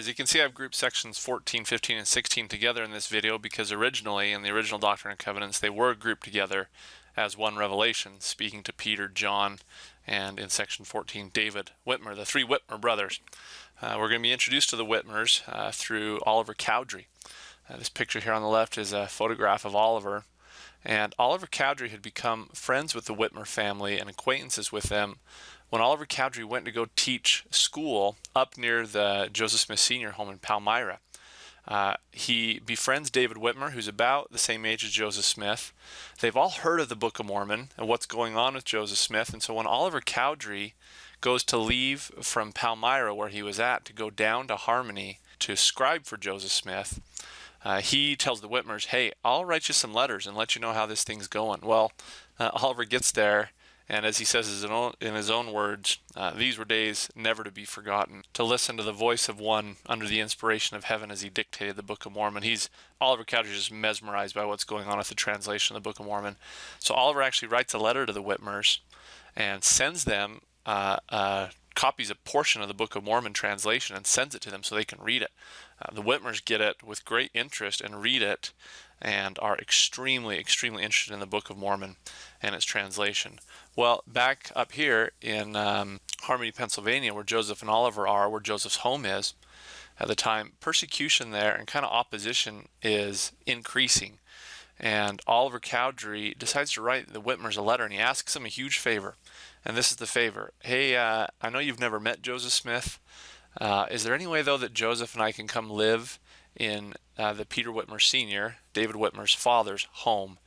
As you can see, I've grouped sections 14, 15, and 16 together in this video because originally, in the original Doctrine and Covenants, they were grouped together as one revelation, speaking to Peter, John, and in section 14, David Whitmer, the three Whitmer brothers. We're going to be introduced to the Whitmers through Oliver Cowdery. This picture here on the left is a photograph of Oliver. And Oliver Cowdery had become friends with the Whitmer family and acquaintances with them when Oliver Cowdery went to go teach school up near the Joseph Smith Sr. home in Palmyra. He befriends David Whitmer, who's about the same age as Joseph Smith. They've all heard of the Book of Mormon and what's going on with Joseph Smith. And so when Oliver Cowdery goes to leave from Palmyra, where he was at, to go down to Harmony to scribe for Joseph Smith, he tells the Whitmers, hey, I'll write you some letters and let you know how this thing's going. Well, Oliver gets there, and as he says in his own words, these were days never to be forgotten. To listen to the voice of one under the inspiration of heaven as he dictated the Book of Mormon. Oliver Cowdery is just mesmerized by what's going on with the translation of the Book of Mormon. So Oliver actually writes a letter to the Whitmers and sends them copies a portion of the Book of Mormon translation and sends it to them so they can read it. The Whitmers get it with great interest and read it and are extremely, extremely interested in the Book of Mormon and its translation. Well, back up here in Harmony, Pennsylvania, where Joseph and Oliver are, where Joseph's home is at the time, persecution there and kind of opposition is increasing. And Oliver Cowdery decides to write the Whitmers a letter, and he asks them a huge favor. And this is the favor. Hey, I know you've never met Joseph Smith. Is there any way, though, that Joseph and I can come live in the Peter Whitmer Sr., David Whitmer's father's home,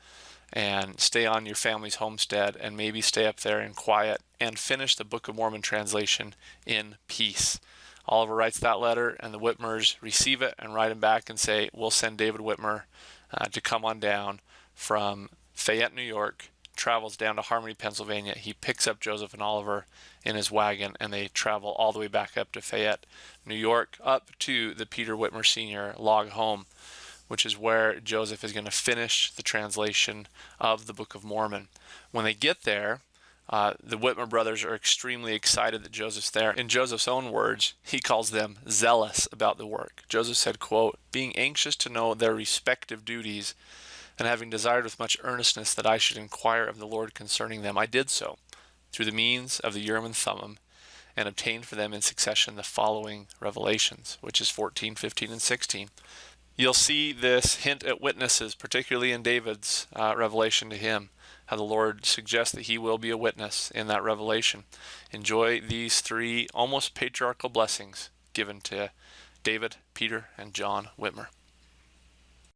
and stay on your family's homestead and maybe stay up there in quiet and finish the Book of Mormon translation in peace? Oliver writes that letter, and the Whitmers receive it and write him back and say, we'll send David Whitmer to come on down from Fayette, New York, travels down to Harmony, Pennsylvania. He picks up Joseph and Oliver in his wagon, and they travel all the way back up to Fayette, New York, up to the Peter Whitmer Sr. log home, which is where Joseph is going to finish the translation of the Book of Mormon. When they get there, the Whitmer brothers are extremely excited that Joseph's there. In Joseph's own words, he calls them zealous about the work. Joseph said, quote, being anxious to know their respective duties and having desired with much earnestness that I should inquire of the Lord concerning them, I did so through the means of the Urim and Thummim, and obtained for them in succession the following revelations, which is 14, 15, and 16. You'll see this hint at witnesses, particularly in David's revelation to him, how the Lord suggests that he will be a witness in that revelation. Enjoy these three almost patriarchal blessings given to David, Peter, and John Whitmer.